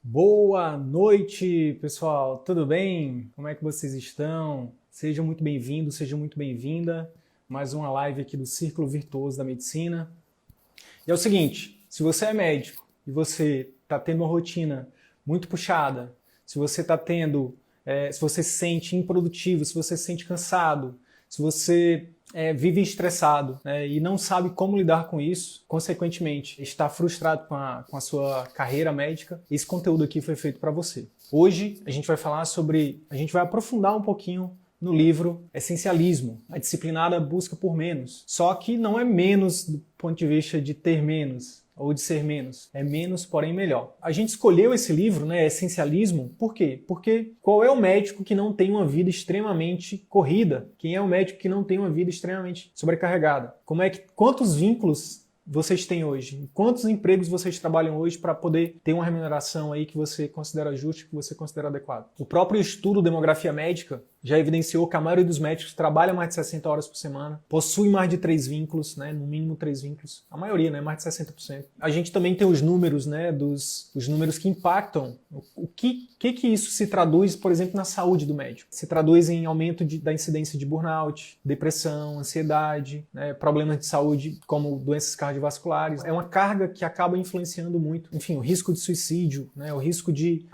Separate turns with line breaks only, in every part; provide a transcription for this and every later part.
Boa noite, pessoal. Tudo bem? Como é que vocês estão? Sejam muito bem-vindos, sejam muito bem-vinda. Mais uma live aqui do Círculo Virtuoso da Medicina. E é o seguinte, se você é médico e você está tendo uma rotina muito puxada, se você está tendo, se você se sente improdutivo, se você se sente cansado, se você vive estressado, né, e não sabe como lidar com isso, consequentemente está frustrado com a sua carreira médica, esse conteúdo aqui foi feito para você. Hoje a gente vai falar a gente vai aprofundar um pouquinho no livro Essencialismo, a disciplinada busca por menos. Só que não é menos do ponto de vista de ter menos ou de ser menos. É menos, porém melhor. A gente escolheu esse livro, né, Essencialismo, por quê? Porque qual é o médico que não tem uma vida extremamente corrida? Quem é o médico que não tem uma vida extremamente sobrecarregada? Quantos vínculos vocês têm hoje? Quantos empregos vocês trabalham hoje para poder ter uma remuneração aí que você considera justa, que você considera adequada? O próprio estudo Demografia Médica já evidenciou que a maioria dos médicos trabalha mais de 60 horas por semana, possui mais de 3 vínculos, né, no mínimo 3 vínculos. A maioria, né, mais de 60%. A gente também tem os números, né, os números que impactam. O que isso se traduz, por exemplo, na saúde do médico? Se traduz em aumento da incidência de burnout, depressão, ansiedade, né, problemas de saúde como doenças cardiovasculares. É uma carga que acaba influenciando muito. Enfim, o risco de suicídio, né, o risco de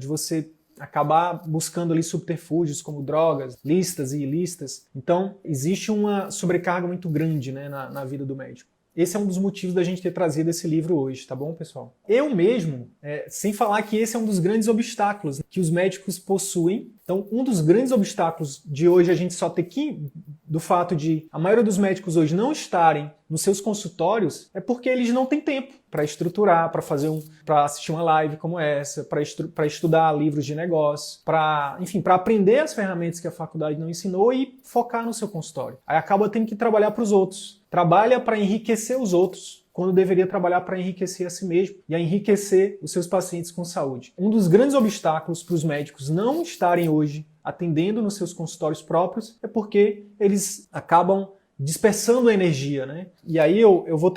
você acabar buscando ali subterfúgios como drogas, listas e ilícitas. Então, existe uma sobrecarga muito grande, né, na vida do médico. Esse é um dos motivos da gente ter trazido esse livro hoje, tá bom, pessoal? Eu mesmo, sem falar que esse é um dos grandes obstáculos que os médicos possuem. Então, um dos grandes obstáculos de hoje a gente só ter do fato de a maioria dos médicos hoje não estarem nos seus consultórios é porque eles não têm tempo para estruturar, para assistir uma live como essa, para estudar livros de negócio, para aprender as ferramentas que a faculdade não ensinou e focar no seu consultório. Aí acaba tendo que trabalhar para os outros. Trabalha para enriquecer os outros, quando deveria trabalhar para enriquecer a si mesmo e a enriquecer os seus pacientes com saúde. Um dos grandes obstáculos para os médicos não estarem hoje atendendo nos seus consultórios próprios é porque eles acabam dispersando a energia, né? E aí eu vou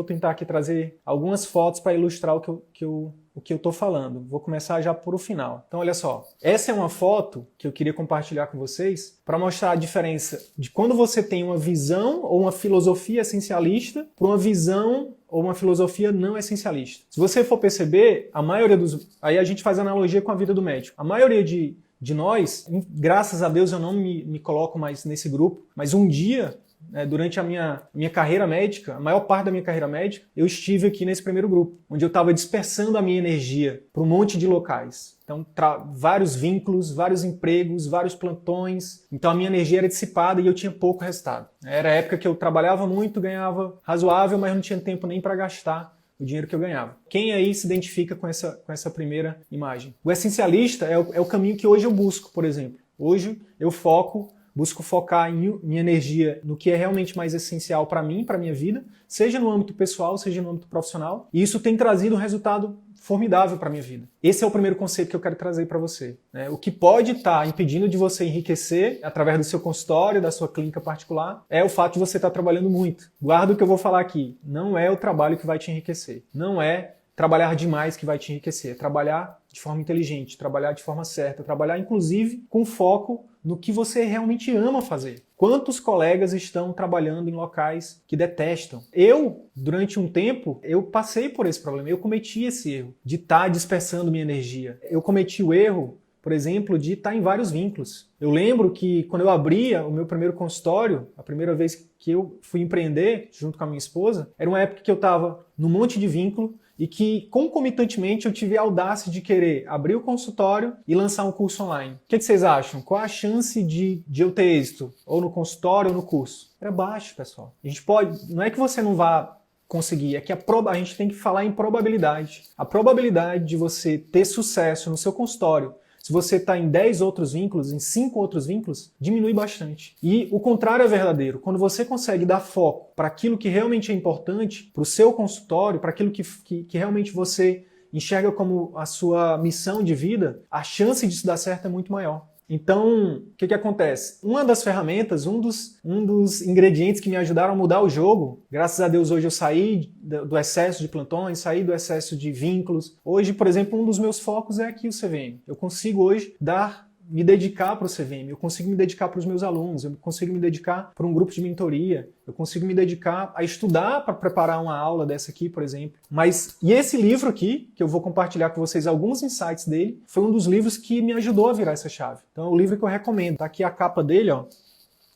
tentar aqui trazer algumas fotos para ilustrar o que eu estou falando. Vou começar já por o final. Então, olha só. Essa é uma foto que eu queria compartilhar com vocês para mostrar a diferença de quando você tem uma visão ou uma filosofia essencialista para uma visão ou uma filosofia não essencialista. Se você for perceber, a maioria Aí a gente faz analogia com a vida do médico. A maioria de nós, graças a Deus eu não me coloco mais nesse grupo, mas um dia, durante a minha carreira médica, a maior parte da minha carreira médica, eu estive aqui nesse primeiro grupo, onde eu estava dispersando a minha energia para um monte de locais. Então, vários vínculos, vários empregos, vários plantões. Então, a minha energia era dissipada e eu tinha pouco resultado. Era a época que eu trabalhava muito, ganhava razoável, mas não tinha tempo nem para gastar o dinheiro que eu ganhava. Quem aí se identifica com essa primeira imagem? O essencialista é o caminho que hoje eu busco, por exemplo. Hoje eu busco focar minha energia no que é realmente mais essencial para mim, para minha vida, seja no âmbito pessoal, seja no âmbito profissional. E isso tem trazido um resultado formidável para minha vida. Esse é o primeiro conceito que eu quero trazer para você, né? O que pode estar impedindo de você enriquecer através do seu consultório, da sua clínica particular, é o fato de você estar trabalhando muito. Guarda o que eu vou falar aqui. Não é o trabalho que vai te enriquecer. Não é trabalhar demais que vai te enriquecer. É trabalhar de forma inteligente, trabalhar de forma certa, trabalhar inclusive com foco no que você realmente ama fazer. Quantos colegas estão trabalhando em locais que detestam? Durante um tempo, eu passei por esse problema. Eu cometi esse erro de estar dispersando minha energia. Eu cometi o erro, por exemplo, de estar em vários vínculos. Eu lembro que quando eu abria o meu primeiro consultório, a primeira vez que eu fui empreender junto com a minha esposa, era uma época que eu estava num monte de vínculo e que, concomitantemente, eu tive a audácia de querer abrir o consultório e lançar um curso online. O que vocês acham? Qual a chance de eu ter êxito? Ou no consultório ou no curso? Era baixo, pessoal. Não é que você não vá conseguir, é que a gente tem que falar em probabilidade. A probabilidade de você ter sucesso no seu consultório, se você está em 10 outros vínculos, em 5 outros vínculos, diminui bastante. E o contrário é verdadeiro. Quando você consegue dar foco para aquilo que realmente é importante, para o seu consultório, para aquilo que realmente você enxerga como a sua missão de vida, a chance disso dar certo é muito maior. Então, o que acontece? Uma das ferramentas, um dos ingredientes que me ajudaram a mudar o jogo, graças a Deus hoje eu saí do excesso de plantões, saí do excesso de vínculos. Hoje, por exemplo, um dos meus focos é aqui o CVM. Eu consigo hoje me dedicar para o CVM, eu consigo me dedicar para os meus alunos, eu consigo me dedicar para um grupo de mentoria, eu consigo me dedicar a estudar para preparar uma aula dessa aqui, por exemplo. E esse livro aqui, que eu vou compartilhar com vocês alguns insights dele, foi um dos livros que me ajudou a virar essa chave. Então é um livro que eu recomendo. Tá aqui a capa dele, ó,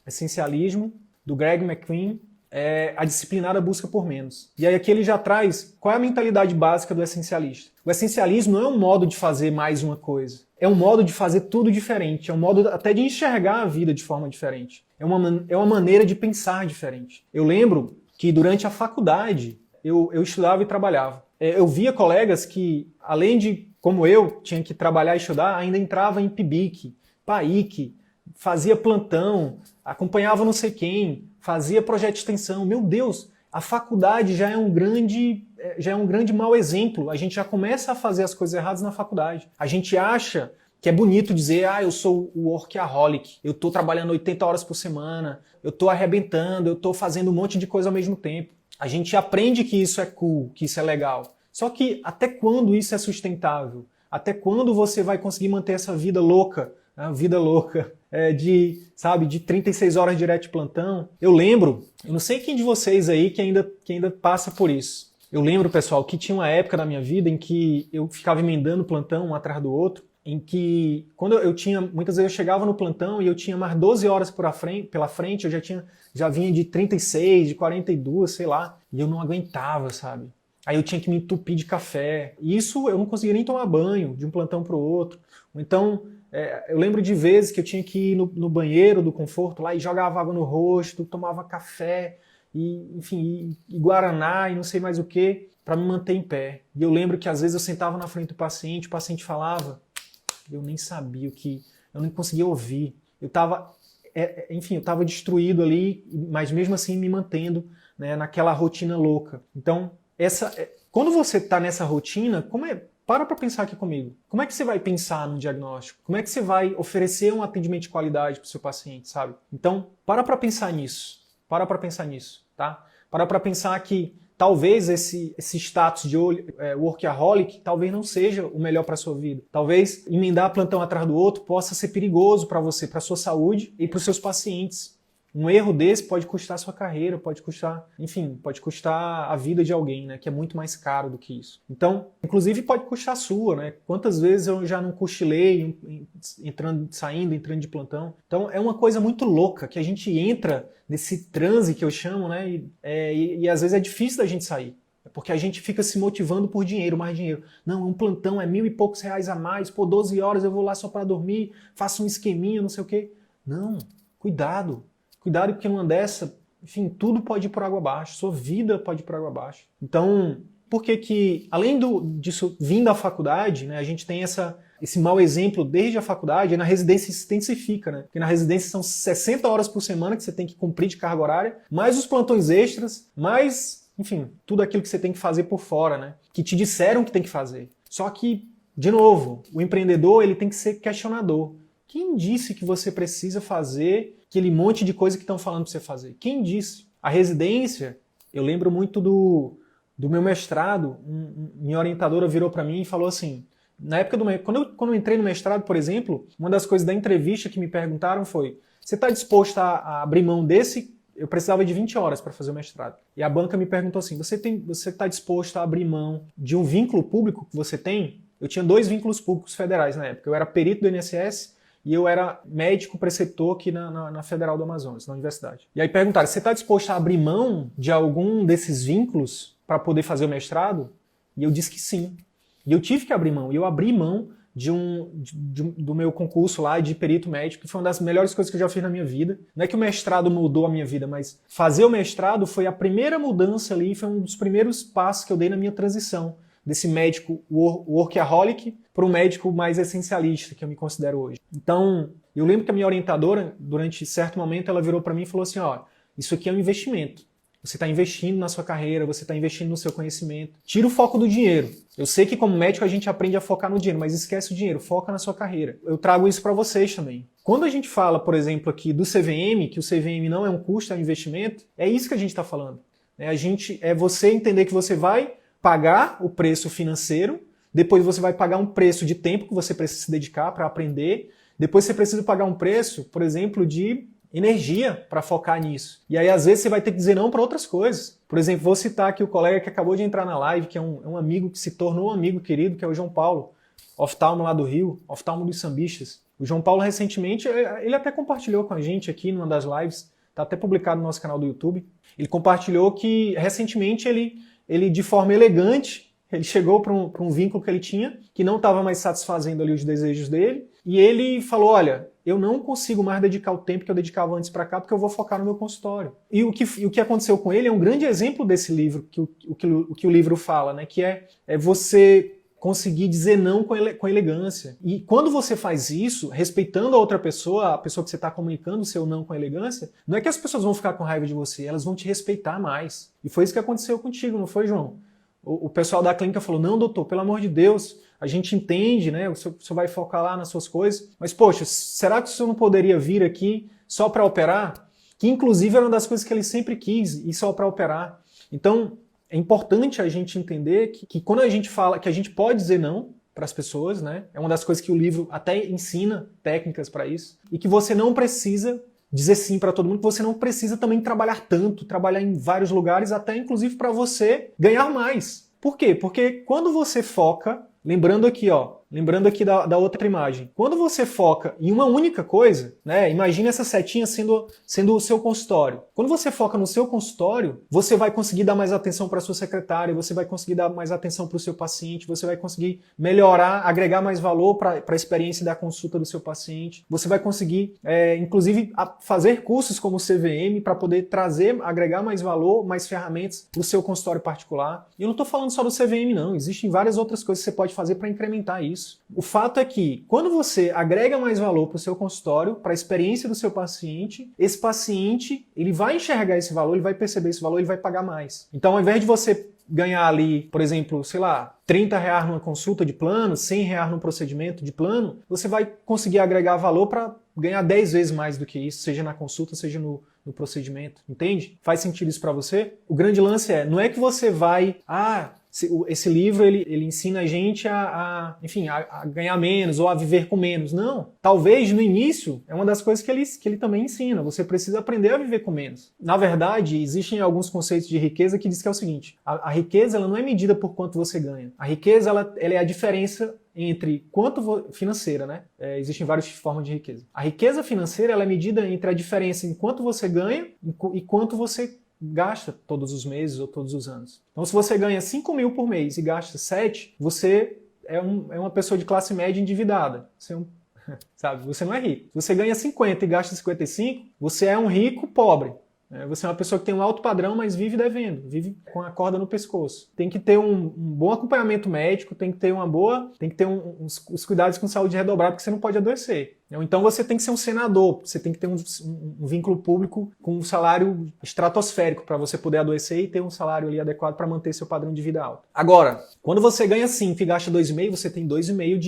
Essencialismo, do Greg McQueen, A Disciplinada Busca por Menos. E aí aqui ele já traz qual é a mentalidade básica do essencialista. O essencialismo não é um modo de fazer mais uma coisa. É um modo de fazer tudo diferente. É um modo até de enxergar a vida de forma diferente. É uma maneira de pensar diferente. Eu lembro que durante a faculdade eu estudava e trabalhava. Eu via colegas que, além de, como eu, tinha que trabalhar e estudar, ainda entrava em PIBIC, PAIC, fazia plantão, acompanhava não sei quem, fazia projeto de extensão. Meu Deus, a faculdade já é um grande mau exemplo. A gente já começa a fazer as coisas erradas na faculdade. A gente acha que é bonito dizer, eu sou o workaholic, eu tô trabalhando 80 horas por semana, eu tô arrebentando, eu tô fazendo um monte de coisa ao mesmo tempo. A gente aprende que isso é cool, que isso é legal. Só que até quando isso é sustentável? Até quando você vai conseguir manter essa vida louca? A vida louca de 36 horas direto de plantão. Eu não sei quem de vocês aí que ainda passa por isso. Eu lembro, pessoal, que tinha uma época na minha vida em que eu ficava emendando plantão um atrás do outro, em que muitas vezes eu chegava no plantão e eu tinha mais 12 horas pela frente, eu já vinha de 36, de 42, sei lá, e eu não aguentava, sabe? Aí eu tinha que me entupir de café. E isso eu não conseguia nem tomar banho de um plantão para o outro. Então, eu lembro de vezes que eu tinha que ir no banheiro do conforto lá e jogava água no rosto, tomava café, e guaraná e não sei mais o que, para me manter em pé. E eu lembro que às vezes eu sentava na frente do paciente, o paciente falava, eu nem sabia eu nem conseguia ouvir. Eu estava destruído ali, mas mesmo assim me mantendo, né, naquela rotina louca. Então, quando você está nessa rotina, para pensar aqui comigo. Como é que você vai pensar no diagnóstico? Como é que você vai oferecer um atendimento de qualidade para o seu paciente, sabe? Então, para pensar nisso. Para pensar nisso, tá? Para pensar que talvez esse status de workaholic talvez não seja o melhor para a sua vida. Talvez emendar plantão atrás do outro possa ser perigoso para você, para a sua saúde e para os seus pacientes. Um erro desse pode custar a sua carreira, pode custar a vida de alguém, né? Que é muito mais caro do que isso. Então, inclusive pode custar a sua, né? Quantas vezes eu já não cochilei entrando de plantão. Então, é uma coisa muito louca que a gente entra nesse transe que eu chamo, né? E às vezes é difícil da gente sair. Porque a gente fica se motivando por dinheiro, mais dinheiro. Não, um plantão é R$1.000 e poucos a mais, 12 horas eu vou lá só para dormir, faço um esqueminha, não sei o quê. Não, cuidado. Cuidado, porque numa dessa, enfim, tudo pode ir por água abaixo, sua vida pode ir por água abaixo. Então, por que além disso, vindo da faculdade, né, a gente tem esse mau exemplo desde a faculdade, e na residência se intensifica, né? Porque na residência são 60 horas por semana que você tem que cumprir de carga horária, mais os plantões extras, mais, enfim, tudo aquilo que você tem que fazer por fora, né? Que te disseram que tem que fazer. Só que, de novo, o empreendedor ele tem que ser questionador. Quem disse que você precisa fazer aquele monte de coisa que estão falando para você fazer? Quem disse? A residência, eu lembro muito do meu mestrado, minha orientadora virou para mim e falou assim, na época quando eu entrei no mestrado, por exemplo, uma das coisas da entrevista que me perguntaram foi, você está disposto a abrir mão desse? Eu precisava de 20 horas para fazer o mestrado. E a banca me perguntou assim, você está disposto a abrir mão de um vínculo público que você tem? Eu tinha 2 vínculos públicos federais na época. Eu era perito do INSS e eu era médico preceptor aqui na Federal do Amazonas, na universidade. E aí perguntaram, você está disposto a abrir mão de algum desses vínculos para poder fazer o mestrado? E eu disse que sim. E eu tive que abrir mão. E eu abri mão do meu concurso lá de perito médico, que foi uma das melhores coisas que eu já fiz na minha vida. Não é que o mestrado mudou a minha vida, mas fazer o mestrado foi a primeira mudança ali, foi um dos primeiros passos que eu dei na minha transição desse médico workaholic para um médico mais essencialista, que eu me considero hoje. Então, eu lembro que a minha orientadora, durante certo momento, ela virou para mim e falou assim, ó, isso aqui é um investimento. Você está investindo na sua carreira, você está investindo no seu conhecimento. Tira o foco do dinheiro. Eu sei que como médico a gente aprende a focar no dinheiro, mas esquece o dinheiro, foca na sua carreira. Eu trago isso para vocês também. Quando a gente fala, por exemplo, aqui do CVM, que o CVM não é um custo, é um investimento, é isso que a gente está falando. É você entender que você vai pagar o preço financeiro, depois você vai pagar um preço de tempo que você precisa se dedicar para aprender, depois você precisa pagar um preço, por exemplo, de energia para focar nisso. E aí, às vezes, você vai ter que dizer não para outras coisas. Por exemplo, vou citar aqui o colega que acabou de entrar na live, que é um amigo que se tornou um amigo querido, que é o João Paulo, oftalmo lá do Rio, oftalmo dos Sambistas. O João Paulo, recentemente, ele até compartilhou com a gente aqui numa das lives, está até publicado no nosso canal do YouTube, ele compartilhou que, recentemente, ele de forma elegante, ele chegou para um vínculo que ele tinha, que não estava mais satisfazendo ali os desejos dele, e ele falou, olha, eu não consigo mais dedicar o tempo que eu dedicava antes para cá, porque eu vou focar no meu consultório. E o que aconteceu com ele é um grande exemplo desse livro, o que o livro fala, né? Que é você conseguir dizer não com elegância. E quando você faz isso, respeitando a outra pessoa, a pessoa que você está comunicando o seu não com elegância, não é que as pessoas vão ficar com raiva de você, elas vão te respeitar mais. E foi isso que aconteceu contigo, não foi, João? O pessoal da clínica falou, não, doutor, pelo amor de Deus, a gente entende, né? O senhor vai focar lá nas suas coisas, mas, poxa, será que o senhor não poderia vir aqui só para operar? Que, inclusive, era uma das coisas que ele sempre quis, ir só para operar. Então, é importante a gente entender que quando a gente fala que a gente pode dizer não para as pessoas, né? É uma das coisas que o livro até ensina técnicas para isso, e que você não precisa dizer sim para todo mundo, que você não precisa também trabalhar tanto, trabalhar em vários lugares, até inclusive para você ganhar mais. Por quê? Porque quando você foca, lembrando aqui da outra imagem, quando você foca em uma única coisa, né? Imagine essa setinha sendo o seu consultório. Quando você foca no seu consultório, você vai conseguir dar mais atenção para a sua secretária, você vai conseguir dar mais atenção para o seu paciente, você vai conseguir melhorar, agregar mais valor para a experiência da consulta do seu paciente, você vai conseguir, inclusive, fazer cursos como o CVM para poder agregar mais valor, mais ferramentas para o seu consultório particular. E eu não estou falando só do CVM, não. Existem várias outras coisas que você pode fazer para incrementar isso. O fato é que, quando você agrega mais valor para o seu consultório, para a experiência do seu paciente, esse paciente ele vai enxergar esse valor, ele vai perceber esse valor, ele vai pagar mais. Então, ao invés de você ganhar ali, por exemplo, sei lá, R$30 numa consulta de plano, R$100 num procedimento de plano, você vai conseguir agregar valor para ganhar 10 vezes mais do que isso, seja na consulta, seja no procedimento. Entende? Faz sentido isso para você? O grande lance não é que você vai... esse livro ele ensina a gente a ganhar menos ou a viver com menos. Não. Talvez no início é uma das coisas que ele também ensina. Você precisa aprender a viver com menos. Na verdade, existem alguns conceitos de riqueza que diz que é o seguinte: a riqueza ela não é medida por quanto você ganha. A riqueza ela é a diferença entre financeira, né? Existem várias formas de riqueza. A riqueza financeira ela é medida entre a diferença em quanto você ganha e quanto você gasta todos os meses ou todos os anos. Então, se você ganha 5 mil por mês e gasta 7, você é uma pessoa de classe média endividada. Sabe? Você não é rico. Se você ganha 50 e gasta 55, você é um rico pobre. Você é uma pessoa que tem um alto padrão, mas vive devendo, vive com a corda no pescoço. Tem que ter um bom acompanhamento médico, tem que ter os cuidados com saúde redobrado, porque você não pode adoecer. Então você tem que ser um senador, você tem que ter um vínculo público com um salário estratosférico para você poder adoecer e ter um salário ali adequado para manter seu padrão de vida alto. Agora, quando você ganha 5 e gasta 2,5, você tem 2,5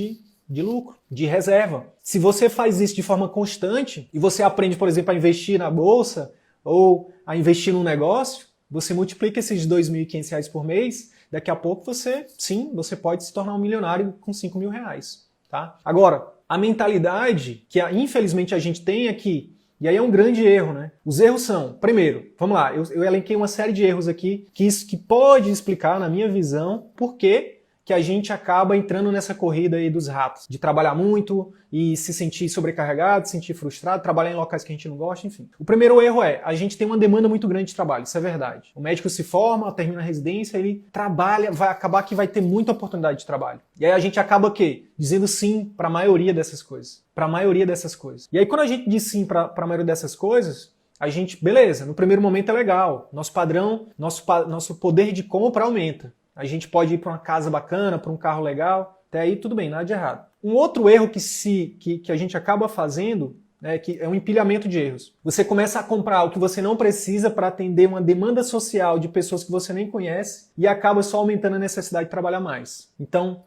de lucro, de reserva. Se você faz isso de forma constante e você aprende, por exemplo, a investir na bolsa, ou a investir num negócio, você multiplica esses R$2.500 por mês, daqui a pouco você pode se tornar um milionário com R$5 mil. Tá? Agora, a mentalidade que infelizmente a gente tem aqui, e aí é um grande erro, né? Os erros são, primeiro, vamos lá, eu elenquei uma série de erros aqui, que pode explicar, na minha visão, por que a gente acaba entrando nessa corrida aí dos ratos, de trabalhar muito e se sentir sobrecarregado, se sentir frustrado, trabalhar em locais que a gente não gosta, enfim. O primeiro erro a gente tem uma demanda muito grande de trabalho, isso é verdade. O médico se forma, termina a residência, ele trabalha, vai acabar que vai ter muita oportunidade de trabalho. E aí a gente acaba dizendo sim para a maioria dessas coisas. E aí quando a gente diz sim para a maioria dessas coisas, a gente, beleza, no primeiro momento é legal, nosso padrão, nosso poder de compra aumenta. A gente pode ir para uma casa bacana, para um carro legal, até aí tudo bem, nada de errado. Um outro erro que a gente acaba fazendo né, que é um empilhamento de erros. Você começa a comprar o que você não precisa para atender uma demanda social de pessoas que você nem conhece e acaba só aumentando a necessidade de trabalhar mais. Então,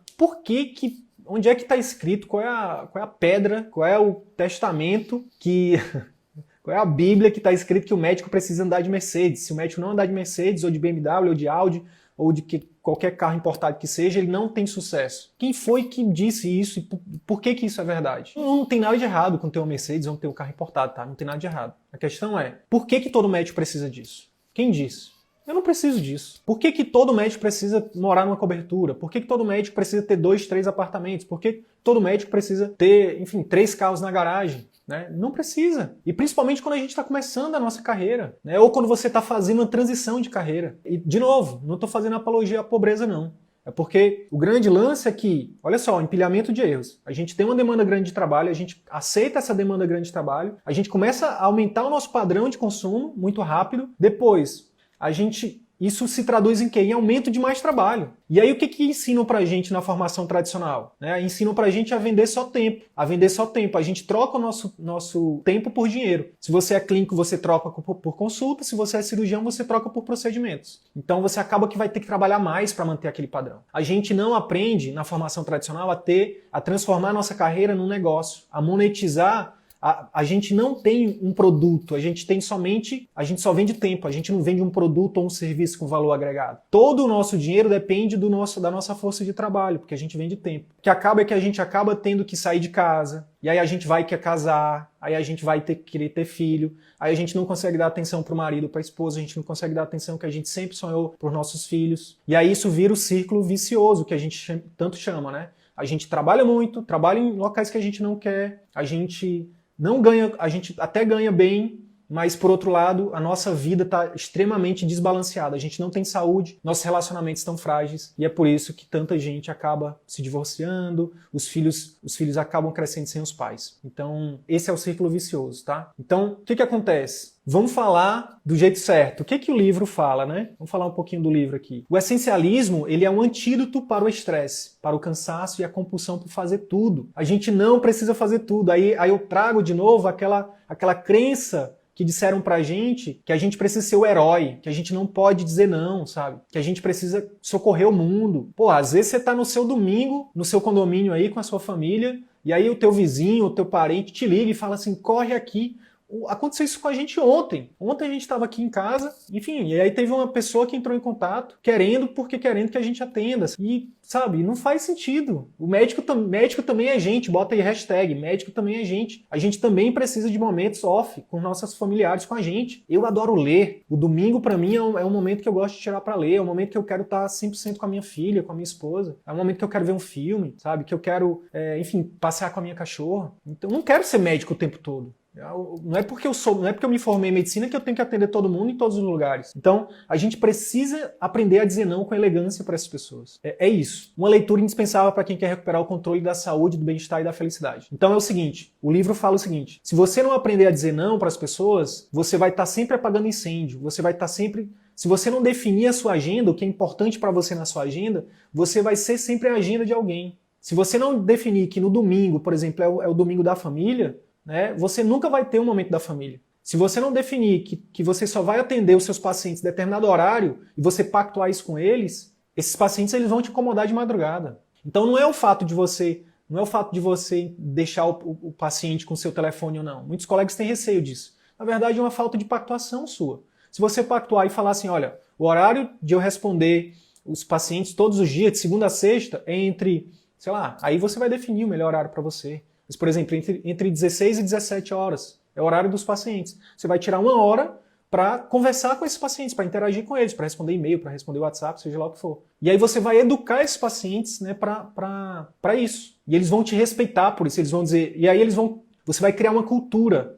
onde é que está escrito, qual é a pedra, qual é o testamento qual é a Bíblia que está escrito que o médico precisa andar de Mercedes? Se o médico não andar de Mercedes, ou de BMW, ou de Audi, ou de qualquer carro importado que seja, ele não tem sucesso. Quem foi que disse isso e por que isso é verdade? Não tem nada de errado com ter uma Mercedes ou ter um carro importado, tá? Não tem nada de errado. A questão é, por que todo médico precisa disso? Quem disse? Eu não preciso disso. Por que todo médico precisa morar numa cobertura? Por que todo médico precisa ter 2, 3 apartamentos? Por que todo médico precisa ter, enfim, 3 carros na garagem? Né? Não precisa. E principalmente quando a gente está começando a nossa carreira, né? Ou quando você está fazendo uma transição de carreira. E, de novo, não estou fazendo apologia à pobreza, não. É porque o grande lance é que, olha só, empilhamento de erros. A gente tem uma demanda grande de trabalho, a gente aceita essa demanda grande de trabalho, a gente começa a aumentar o nosso padrão de consumo muito rápido, depois isso se traduz em quê? Em aumento de mais trabalho. E aí o que ensinam pra gente na formação tradicional? Né? Ensinam pra gente a vender só tempo. A gente troca o nosso tempo por dinheiro. Se você é clínico, você troca por consulta. Se você é cirurgião, você troca por procedimentos. Então você acaba que vai ter que trabalhar mais para manter aquele padrão. A gente não aprende na formação tradicional a transformar a nossa carreira num negócio, a monetizar. A gente não tem um produto, a gente só vende tempo, a gente não vende um produto ou um serviço com valor agregado. Todo o nosso dinheiro depende da nossa força de trabalho, porque a gente vende tempo. O que acaba é que a gente acaba tendo que sair de casa, e aí a gente vai querer casar, aí a gente vai querer ter filho, aí a gente não consegue dar atenção para o marido, para a esposa, a gente não consegue dar atenção que a gente sempre sonhou para os nossos filhos. E aí isso vira o círculo vicioso, que a gente tanto chama, né? A gente trabalha muito, trabalha em locais que a gente não quer, a gente até ganha bem, mas por outro lado, a nossa vida está extremamente desbalanceada. A gente não tem saúde, nossos relacionamentos estão frágeis, e é por isso que tanta gente acaba se divorciando, os filhos acabam crescendo sem os pais. Então, esse é o círculo vicioso, tá? Então, o que acontece? Vamos falar do jeito certo. O que o livro fala, né? Vamos falar um pouquinho do livro aqui. O essencialismo, ele é um antídoto para o estresse, para o cansaço e a compulsão por fazer tudo. A gente não precisa fazer tudo. Aí eu trago de novo aquela crença que disseram pra gente que a gente precisa ser o herói, que a gente não pode dizer não, sabe? Que a gente precisa socorrer o mundo. Pô, às vezes você tá no seu domingo, no seu condomínio aí com a sua família, e aí o teu vizinho, o teu parente te liga e fala assim, corre aqui. Aconteceu isso com a gente ontem. Ontem a gente estava aqui em casa, enfim, e aí teve uma pessoa que entrou em contato, querendo que a gente atenda. E, sabe, não faz sentido. O médico também é gente, bota aí hashtag, médico também é gente. A gente também precisa de momentos off com nossos familiares, com a gente. Eu adoro ler. O domingo, para mim, é um momento que eu gosto de tirar para ler, é um momento que eu quero estar 100% com a minha filha, com a minha esposa. É um momento que eu quero ver um filme, sabe? Que eu quero, enfim, passear com a minha cachorra. Então, eu não quero ser médico o tempo todo. Não é porque eu me formei em medicina que eu tenho que atender todo mundo em todos os lugares. Então, a gente precisa aprender a dizer não com elegância para essas pessoas. É isso. Uma leitura indispensável para quem quer recuperar o controle da saúde, do bem-estar e da felicidade. Então é o seguinte, o livro fala o seguinte, se você não aprender a dizer não para as pessoas, você vai estar sempre apagando incêndio, você vai estar sempre... Se você não definir a sua agenda, o que é importante para você na sua agenda, você vai ser sempre a agenda de alguém. Se você não definir que no domingo, por exemplo, é o domingo da família, né, você nunca vai ter um momento da família. Se você não definir que você só vai atender os seus pacientes em determinado horário e você pactuar isso com eles, esses pacientes eles vão te incomodar de madrugada. Então não é o fato de você deixar o paciente com o seu telefone ou não. Muitos colegas têm receio disso. Na verdade é uma falta de pactuação sua. Se você pactuar e falar assim, olha, o horário de eu responder os pacientes todos os dias, de segunda a sexta, é entre, sei lá, aí você vai definir o melhor horário para você. Mas, por exemplo, entre 16 e 17 horas é o horário dos pacientes. Você vai tirar 1 hora para conversar com esses pacientes, para interagir com eles, para responder e-mail, para responder WhatsApp, seja lá o que for. E aí você vai educar esses pacientes, né, para isso. E eles vão te respeitar por isso, eles vão dizer... E aí você vai criar uma cultura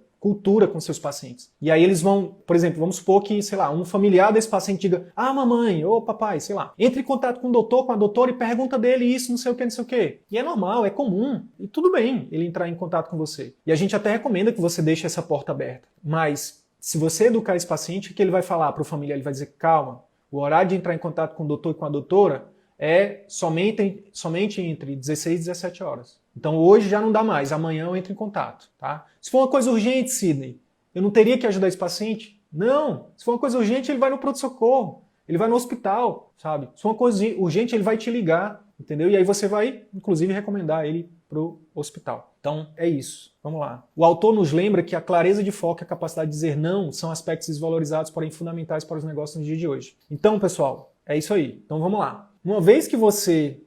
com seus pacientes. E aí eles vão, por exemplo, vamos supor que, sei lá, um familiar desse paciente diga, ah, mamãe, ou papai, sei lá, entre em contato com o doutor, com a doutora e pergunta dele isso, não sei o que, não sei o que. E é normal, é comum, e tudo bem ele entrar em contato com você. E a gente até recomenda que você deixe essa porta aberta. Mas, se você educar esse paciente, o que ele vai falar para o familiar? Ele vai dizer, calma, o horário de entrar em contato com o doutor e com a doutora é somente entre 16 e 17 horas. Então hoje já não dá mais, amanhã eu entro em contato, tá? Se for uma coisa urgente, Sidney, eu não teria que ajudar esse paciente? Não. Se for uma coisa urgente, ele vai no pronto-socorro, ele vai no hospital, sabe? Se for uma coisa urgente, ele vai te ligar, entendeu? E aí você vai, inclusive, recomendar ele pro hospital. Então, é isso. Vamos lá. O autor nos lembra que a clareza de foco e a capacidade de dizer não são aspectos desvalorizados, porém fundamentais para os negócios no dia de hoje. Então, pessoal, é isso aí. Então, vamos lá. Uma vez que você...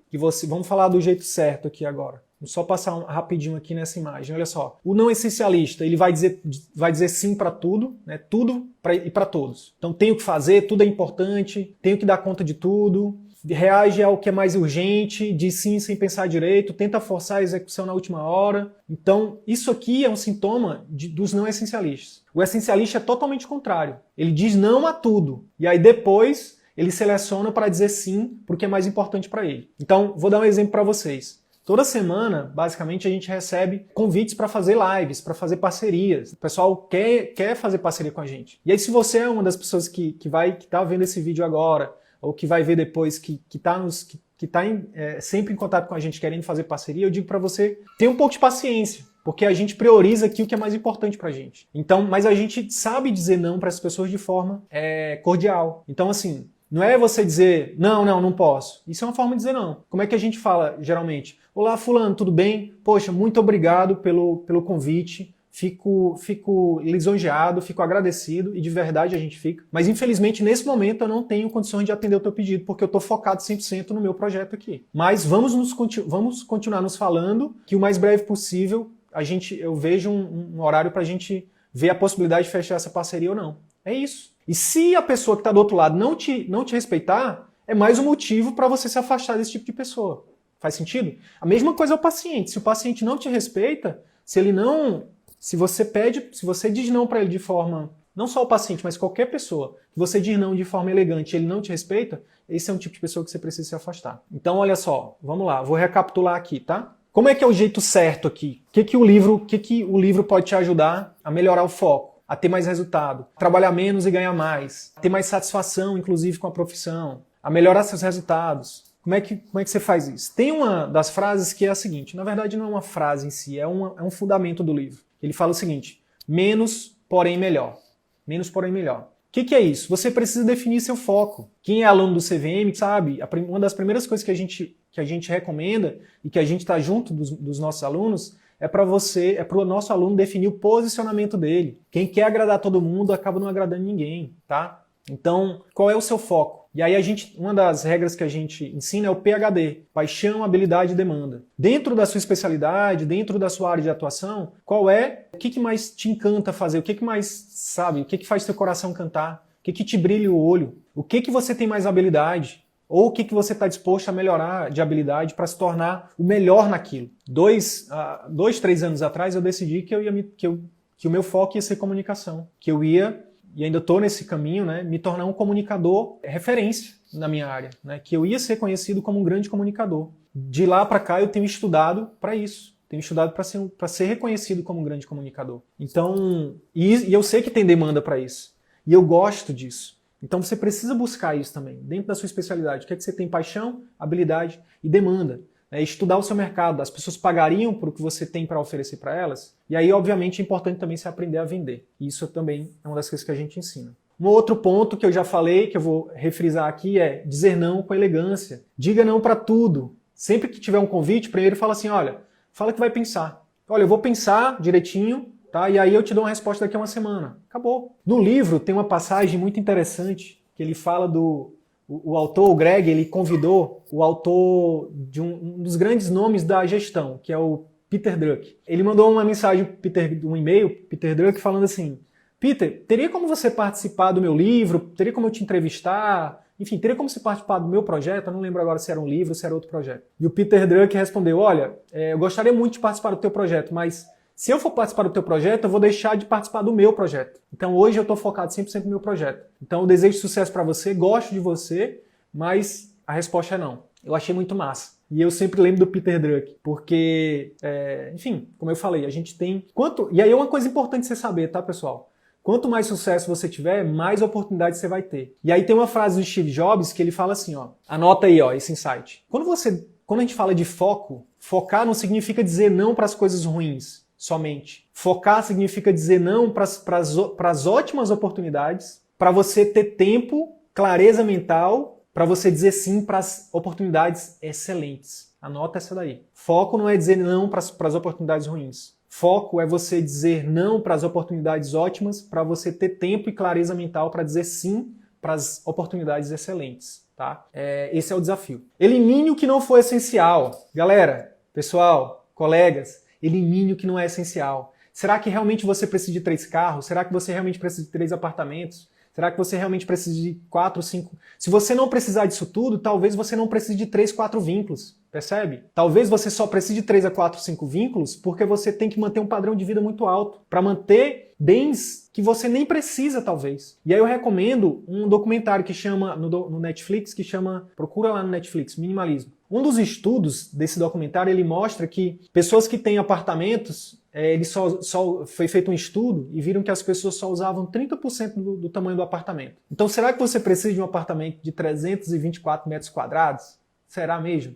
Vamos falar do jeito certo aqui agora. Vou só passar rapidinho aqui nessa imagem. Olha só. O não essencialista, ele vai dizer sim para tudo, né? Tudo e para todos. Então, tenho que fazer, tudo é importante, tenho que dar conta de tudo. Reage ao que é mais urgente, diz sim sem pensar direito, tenta forçar a execução na última hora. Então, isso aqui é um sintoma dos não essencialistas. O essencialista é totalmente contrário. Ele diz não a tudo. E aí depois ele seleciona para dizer sim porque é mais importante para ele. Então, vou dar um exemplo para vocês. Toda semana, basicamente, a gente recebe convites para fazer lives, para fazer parcerias. O pessoal quer fazer parceria com a gente. E aí, se você é uma das pessoas que tá vendo esse vídeo agora, ou que vai ver depois, que está sempre em contato com a gente querendo fazer parceria, eu digo para você, tenha um pouco de paciência, porque a gente prioriza aqui o que é mais importante pra gente. Então, mas a gente sabe dizer não para as pessoas de forma cordial. Então, assim, não é você dizer, não posso. Isso é uma forma de dizer não. Como é que a gente fala, geralmente? Olá, fulano, tudo bem? Poxa, muito obrigado pelo convite. Fico lisonjeado, fico agradecido, e de verdade a gente fica. Mas infelizmente nesse momento eu não tenho condições de atender o teu pedido, porque eu estou focado 100% no meu projeto aqui. Mas vamos continuar nos falando, que o mais breve possível eu vejo um horário para a gente ver a possibilidade de fechar essa parceria ou não. É isso. E se a pessoa que está do outro lado não te respeitar, é mais um motivo para você se afastar desse tipo de pessoa. Faz sentido? A mesma coisa é o paciente. Se o paciente não te respeita, se você diz não para ele de forma, não só o paciente, mas qualquer pessoa, que você diz não de forma elegante e ele não te respeita, esse é um tipo de pessoa que você precisa se afastar. Então, olha só, vamos lá, vou recapitular aqui, tá? Como é que é o jeito certo aqui? O que o livro pode te ajudar a melhorar o foco, a ter mais resultado, a trabalhar menos e ganhar mais, a ter mais satisfação, inclusive, com a profissão, a melhorar seus resultados? Como é que você faz isso? Tem uma das frases que é a seguinte, na verdade não é uma frase em si, é um fundamento do livro. Ele fala o seguinte, menos, porém melhor. Menos, porém melhor. O que é isso? Você precisa definir seu foco. Quem é aluno do CVM sabe, uma das primeiras coisas que a gente recomenda e que a gente está junto dos nossos alunos é para o nosso aluno definir o posicionamento dele. Quem quer agradar todo mundo acaba não agradando ninguém, tá? Então, qual é o seu foco? E aí uma das regras que a gente ensina é o PhD, paixão, habilidade e demanda. Dentro da sua especialidade, dentro da sua área de atuação, o que mais te encanta fazer? O que mais, sabe? O que faz teu coração cantar? O que te brilha o olho? O que você tem mais habilidade? Ou o que você está disposto a melhorar de habilidade para se tornar o melhor naquilo? 3 anos atrás eu decidi que o meu foco ia ser comunicação, que eu ia, e ainda estou nesse caminho, né, me tornar um comunicador referência na minha área, né, que eu ia ser conhecido como um grande comunicador. De lá para cá eu tenho estudado para isso, tenho estudado para ser reconhecido como um grande comunicador. Então, e eu sei que tem demanda para isso, e eu gosto disso. Então você precisa buscar isso também, dentro da sua especialidade. O que é que você tem paixão, habilidade e demanda? Estudar o seu mercado, as pessoas pagariam por o que você tem para oferecer para elas. E aí, obviamente, é importante também você aprender a vender. Isso também é uma das coisas que a gente ensina. Um outro ponto que eu já falei, que eu vou refrisar aqui, é dizer não com elegância. Diga não para tudo. Sempre que tiver um convite, primeiro fala assim, olha, fala que vai pensar. Olha, eu vou pensar direitinho, tá? E aí eu te dou uma resposta daqui a uma semana. Acabou. No livro tem uma passagem muito interessante, que ele fala o autor, o Greg, ele convidou o autor de um dos grandes nomes da gestão, que é o Peter Drucker. Ele mandou uma mensagem, um e-mail, Peter Drucker, falando assim, Peter, teria como você participar do meu livro? Teria como eu te entrevistar? Enfim, teria como você participar do meu projeto? Eu não lembro agora se era um livro ou se era outro projeto. E o Peter Drucker respondeu, olha, eu gostaria muito de participar do teu projeto, mas se eu for participar do teu projeto, eu vou deixar de participar do meu projeto. Então hoje eu estou focado 100% no meu projeto. Então eu desejo sucesso para você, gosto de você, mas a resposta é não. Eu achei muito massa. E eu sempre lembro do Peter Drucker, porque, enfim, como eu falei, a gente tem... E aí é uma coisa importante você saber, tá, pessoal? Quanto mais sucesso você tiver, mais oportunidades você vai ter. E aí tem uma frase do Steve Jobs que ele fala assim, ó, anota aí, ó, esse insight. Quando a gente fala de foco, focar não significa dizer não para as coisas ruins somente. Focar significa dizer não para as ótimas oportunidades, para você ter tempo, clareza mental, para você dizer sim para as oportunidades excelentes. Anota essa daí. Foco não é dizer não para as oportunidades ruins. Foco é você dizer não para as oportunidades ótimas, para você ter tempo e clareza mental para dizer sim para as oportunidades excelentes. Tá? Esse é o desafio. Elimine o que não for essencial. Galera, pessoal, colegas, elimine o que não é essencial. Será que realmente você precisa de 3 carros? Será que você realmente precisa de 3 apartamentos? Será que você realmente precisa de 4, 5? Se você não precisar disso tudo, talvez você não precise de 3, 4 vínculos. Percebe? Talvez você só precise de 3 a 4, 5 vínculos porque você tem que manter um padrão de vida muito alto para manter bens que você nem precisa, talvez. E aí eu recomendo um documentário que chama, no Netflix, procura lá no Netflix, Minimalismo. Um dos estudos desse documentário, ele mostra que pessoas que têm apartamentos, foi feito um estudo e viram que as pessoas só usavam 30% do tamanho do apartamento. Então será que você precisa de um apartamento de 324 metros quadrados? Será mesmo?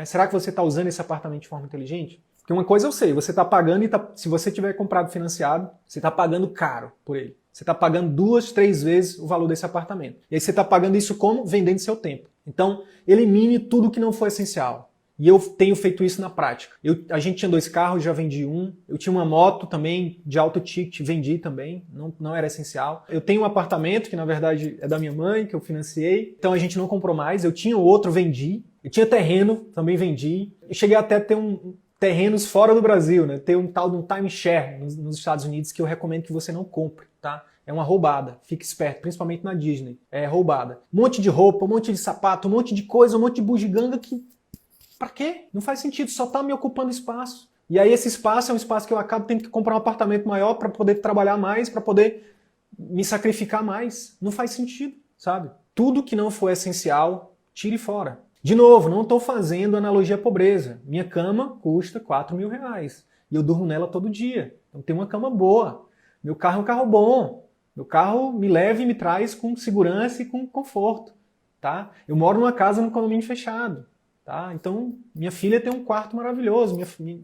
Será que você está usando esse apartamento de forma inteligente? Porque uma coisa eu sei, você está pagando se você tiver comprado financiado, você está pagando caro por ele. Você está pagando 2, 3 vezes o valor desse apartamento. E aí você está pagando isso como? Vendendo seu tempo. Então, elimine tudo que não for essencial. E eu tenho feito isso na prática. A gente tinha 2 carros, já vendi um. Eu tinha uma moto também, de alto ticket, vendi também. Não era essencial. Eu tenho um apartamento, que na verdade é da minha mãe, que eu financiei. Então a gente não comprou mais. Eu tinha outro, vendi. Eu tinha terreno, também vendi. Eu cheguei até a ter terrenos fora do Brasil, né? Ter um tal de um timeshare nos Estados Unidos que eu recomendo que você não compre, tá? É uma roubada. Fique esperto, principalmente na Disney. É roubada. Um monte de roupa, um monte de sapato, um monte de coisa, um monte de bugiganga que... Pra quê? Não faz sentido, só tá me ocupando espaço. E aí esse espaço é um espaço que eu acabo tendo que comprar um apartamento maior para poder trabalhar mais, para poder me sacrificar mais. Não faz sentido, sabe? Tudo que não for essencial, tire fora. De novo, não estou fazendo analogia à pobreza. Minha cama custa R$4.000 e eu durmo nela todo dia. Então tenho uma cama boa. Meu carro é um carro bom. Meu carro me leva e me traz com segurança e com conforto. Tá? Eu moro numa casa num condomínio fechado. Tá? Então, minha filha tem um quarto maravilhoso.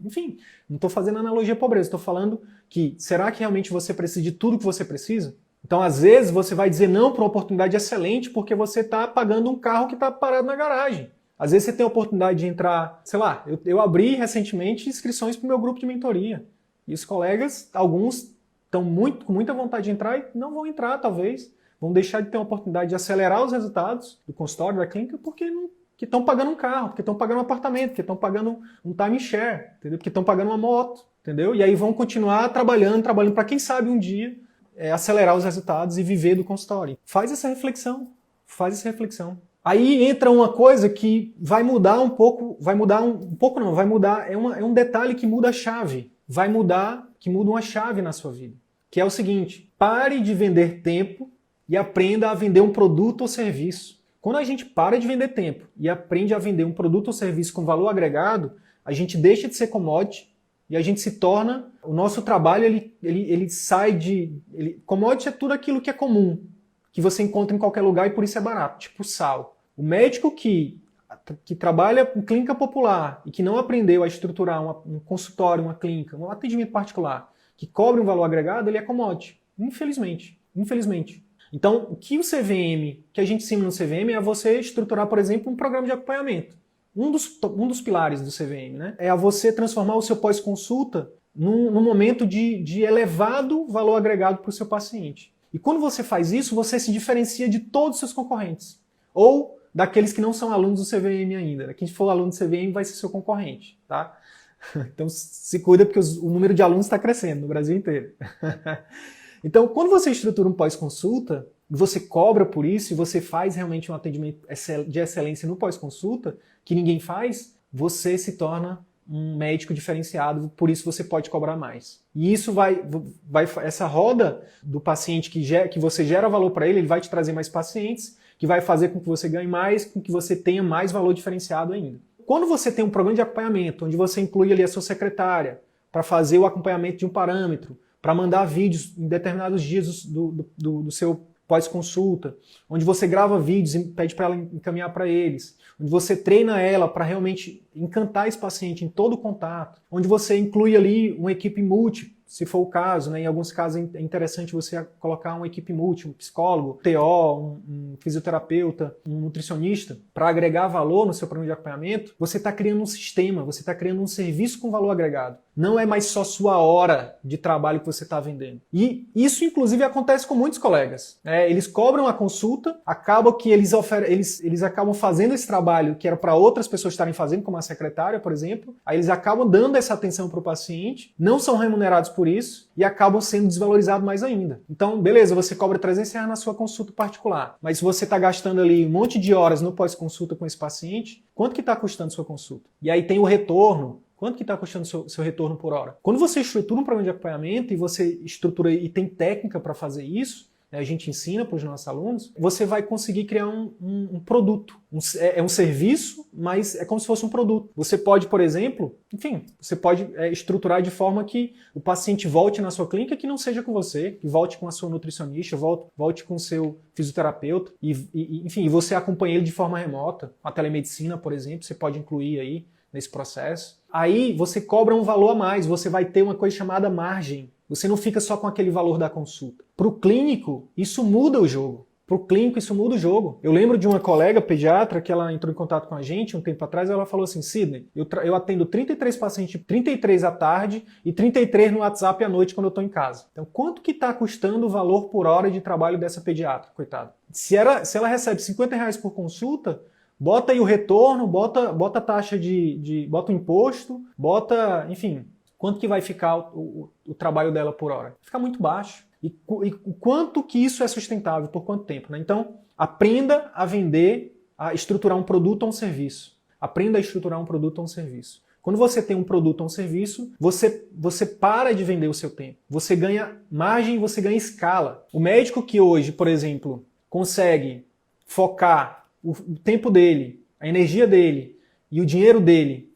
Enfim, não estou fazendo analogia à pobreza. Estou falando que, será que realmente você precisa de tudo que você precisa? Então, às vezes, você vai dizer não para uma oportunidade excelente porque você está pagando um carro que está parado na garagem. Às vezes você tem a oportunidade de entrar, sei lá, eu abri recentemente inscrições para o meu grupo de mentoria. E os colegas, alguns estão com muita vontade de entrar e não vão entrar, talvez. Vão deixar de ter uma oportunidade de acelerar os resultados do consultório, da clínica, porque estão pagando um carro, porque estão pagando um apartamento, porque estão pagando um timeshare, entendeu? Porque estão pagando uma moto, entendeu? E aí vão continuar trabalhando para quem sabe um dia acelerar os resultados e viver do consultório. Faz essa reflexão. Aí entra uma coisa que vai mudar um pouco, é um detalhe que muda a chave. Que muda uma chave na sua vida. Que é o seguinte, pare de vender tempo e aprenda a vender um produto ou serviço. Quando a gente para de vender tempo e aprende a vender um produto ou serviço com valor agregado, a gente deixa de ser commodity e a gente se torna... O nosso trabalho, ele sai de... Commodity é tudo aquilo que é comum, que você encontra em qualquer lugar e por isso é barato, tipo sal. O médico que trabalha em clínica popular e que não aprendeu a estruturar um consultório, uma clínica, um atendimento particular, que cobre um valor agregado, ele é commodity. Infelizmente. Então, o que o CVM, que a gente ensina no CVM é você estruturar, por exemplo, um programa de acompanhamento. Um dos pilares do CVM, né? É a você transformar o seu pós-consulta num momento de elevado valor agregado para o seu paciente. E quando você faz isso, você se diferencia de todos os seus concorrentes. Ou daqueles que não são alunos do CVM ainda. Quem for aluno do CVM vai ser seu concorrente, tá? Então se cuida porque o número de alunos está crescendo no Brasil inteiro. Então, quando você estrutura um pós-consulta, você cobra por isso e você faz realmente um atendimento de excelência no pós-consulta, que ninguém faz, você se torna um médico diferenciado, por isso você pode cobrar mais. E isso essa roda do paciente que você gera valor para ele vai te trazer mais pacientes, que vai fazer com que você ganhe mais, com que você tenha mais valor diferenciado ainda. Quando você tem um programa de acompanhamento, onde você inclui ali a sua secretária para fazer o acompanhamento de um parâmetro, para mandar vídeos em determinados dias do seu pós-consulta, onde você grava vídeos e pede para ela encaminhar para eles, onde você treina ela para realmente encantar esse paciente em todo o contato, onde você inclui ali uma equipe multi, se for o caso, né? Em alguns casos é interessante você colocar uma equipe multi, um psicólogo, TO, um fisioterapeuta, um nutricionista, para agregar valor no seu programa de acompanhamento. Você está criando um sistema, você está criando um serviço com valor agregado. Não é mais só sua hora de trabalho que você está vendendo. E isso, inclusive, acontece com muitos colegas. Eles cobram a consulta, acaba que eles acabam fazendo esse trabalho que era para outras pessoas estarem fazendo, como a secretária, por exemplo. Aí eles acabam dando essa atenção para o paciente, não são remunerados por isso e acabam sendo desvalorizados mais ainda. Então, beleza, você cobra R$300 na sua consulta particular, mas se você está gastando ali um monte de horas no pós-consulta com esse paciente, quanto que está custando sua consulta? E aí tem o retorno. Quanto que está custando seu retorno por hora? Quando você estrutura um programa de acompanhamento e você estrutura e tem técnica para fazer isso, a gente ensina para os nossos alunos, você vai conseguir criar um produto. É um serviço, mas é como se fosse um produto. Você pode, por exemplo, você pode estruturar de forma que o paciente volte na sua clínica que não seja com você, que volte com a sua nutricionista, volte com o seu fisioterapeuta, e você acompanha ele de forma remota. A telemedicina, por exemplo, você pode incluir aí nesse processo. Aí você cobra um valor a mais, você vai ter uma coisa chamada margem. Você não fica só com aquele valor da consulta. Para o clínico, isso muda o jogo. Para o clínico, isso muda o jogo. Eu lembro de uma colega pediatra que ela entrou em contato com a gente um tempo atrás, ela falou assim, Sidney, eu atendo 33 pacientes, 33 à tarde e 33 no WhatsApp à noite quando eu estou em casa. Então, quanto que está custando o valor por hora de trabalho dessa pediatra, coitada? Se ela recebe R$50 por consulta, bota aí o retorno, bota a taxa bota o imposto, enfim, quanto que vai ficar o trabalho dela por hora? Fica muito baixo. E quanto que isso é sustentável, por quanto tempo, né? Então, aprenda a vender, a estruturar um produto ou um serviço. Aprenda a estruturar um produto ou um serviço. Quando você tem um produto ou um serviço, você para de vender o seu tempo. Você ganha margem, você ganha escala. O médico que hoje, por exemplo, consegue focar o tempo dele, a energia dele e o dinheiro dele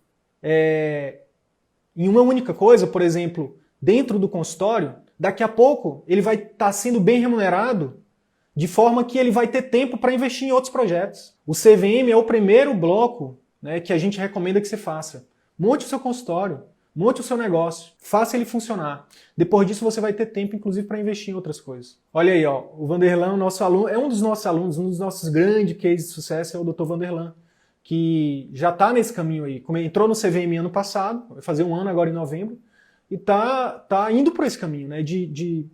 em uma única coisa, por exemplo, dentro do consultório, daqui a pouco ele vai estar sendo bem remunerado de forma que ele vai ter tempo para investir em outros projetos. O CVM é o primeiro bloco, né, que a gente recomenda que você faça. Monte o seu consultório, monte o seu negócio, faça ele funcionar. Depois disso você vai ter tempo, inclusive, para investir em outras coisas. Olha aí, ó, o Vanderlan, nosso aluno, é um dos nossos alunos, um dos nossos grandes cases de sucesso é o Dr. Vanderlan, que já está nesse caminho aí. Entrou no CVM ano passado, vai fazer um ano agora em novembro, e tá indo por esse caminho, né, de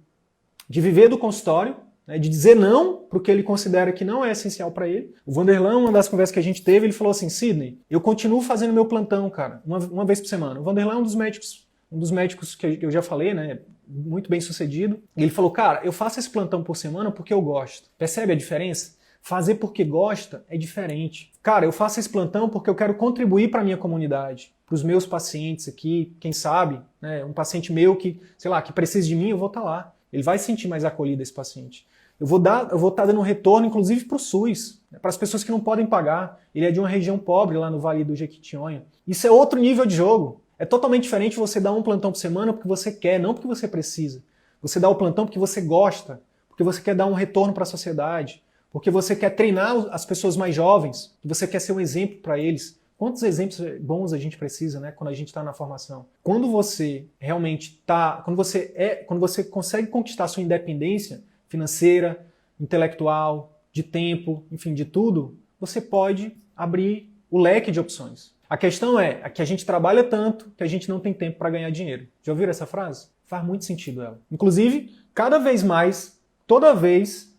viver do consultório, né, de dizer não para o que ele considera que não é essencial para ele. O Vanderlan, uma das conversas que a gente teve, ele falou assim, Sidney, eu continuo fazendo meu plantão, cara, uma vez por semana. O Vanderlan é um dos médicos que eu já falei, né, muito bem sucedido. E ele falou, cara, eu faço esse plantão por semana porque eu gosto. Percebe a diferença? Fazer porque gosta é diferente. Cara, eu faço esse plantão porque eu quero contribuir para a minha comunidade, para os meus pacientes aqui, quem sabe, né, um paciente meu que, sei lá, que precisa de mim, eu vou estar lá. Ele vai se sentir mais acolhido, esse paciente. Eu vou estar dando um retorno, inclusive, para o SUS, né, para as pessoas que não podem pagar. Ele é de uma região pobre, lá no Vale do Jequitinhonha. Isso é outro nível de jogo. É totalmente diferente você dar um plantão por semana porque você quer, não porque você precisa. Você dá o plantão porque você gosta, porque você quer dar um retorno para a sociedade, porque você quer treinar as pessoas mais jovens, você quer ser um exemplo para eles. Quantos exemplos bons a gente precisa, né, quando a gente está na formação? Quando você realmente quando você consegue conquistar a sua independência financeira, intelectual, de tempo, enfim, de tudo, você pode abrir o leque de opções. A questão é que a gente trabalha tanto que a gente não tem tempo para ganhar dinheiro. Já ouviram essa frase? Faz muito sentido ela. Inclusive, cada vez mais, toda vez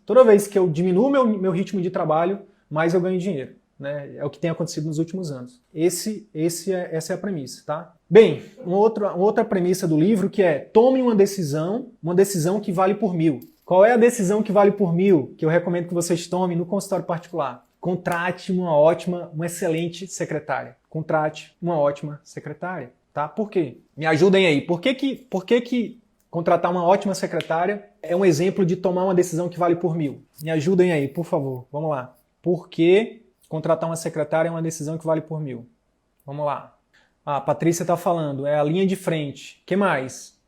que eu diminuo meu ritmo de trabalho, mais eu ganho dinheiro. Né? É o que tem acontecido nos últimos anos. Essa é a premissa, tá? Bem, uma outra premissa do livro que é tome uma decisão que vale por 1000. Qual é a decisão que vale por 1000 que eu recomendo que vocês tomem no consultório particular? Contrate uma excelente secretária. Contrate uma ótima secretária, tá? Por quê? Me ajudem aí. Por que contratar uma ótima secretária é um exemplo de tomar uma decisão que vale por 1000? Me ajudem aí, por favor. Vamos lá. Por que contratar uma secretária é uma decisão que vale por 1000? Vamos lá. A Patrícia está falando, é a linha de frente. O que mais?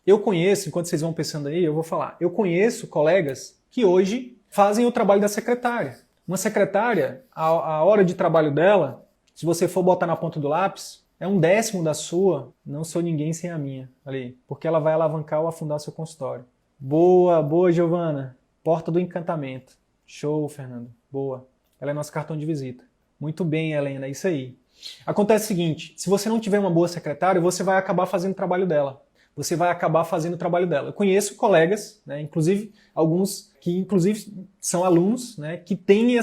Eu conheço, enquanto vocês vão pensando aí, eu vou falar. Eu conheço colegas que hoje fazem o trabalho da secretária. Uma secretária, a hora de trabalho dela, se você for botar na ponta do lápis, é 1/10 da sua, não sou ninguém sem a minha, ali, porque ela vai alavancar ou afundar seu consultório. Boa, boa, Giovana. Porta do encantamento. Show, Fernando. Boa. Ela é nosso cartão de visita. Muito bem, Helena, é isso aí. Acontece o seguinte, se você não tiver uma boa secretária, você vai acabar fazendo o trabalho dela. Você vai acabar fazendo o trabalho dela. Eu conheço colegas, né, inclusive alguns que inclusive são alunos, né, que têm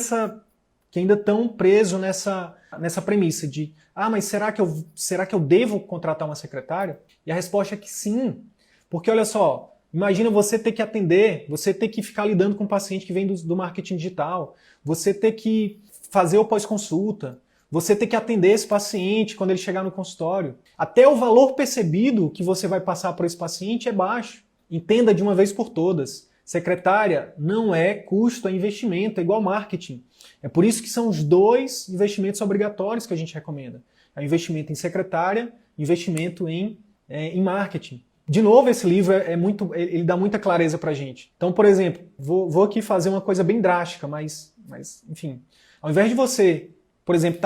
que ainda estão presos nessa premissa de mas será que eu devo contratar uma secretária? E a resposta é que sim. Porque olha só, imagina você ter que atender, você ter que ficar lidando com um paciente que vem do marketing digital, você ter que fazer o pós-consulta, você ter que atender esse paciente quando ele chegar no consultório. Até o valor percebido que você vai passar para esse paciente é baixo. Entenda de uma vez por todas. Secretária não é custo, é investimento, é igual marketing. É por isso que são os 2 investimentos obrigatórios que a gente recomenda. É o investimento em secretária, investimento em marketing. De novo, esse livro ele dá muita clareza pra gente. Então, por exemplo, vou aqui fazer uma coisa bem drástica, mas enfim. Ao invés de você, por exemplo,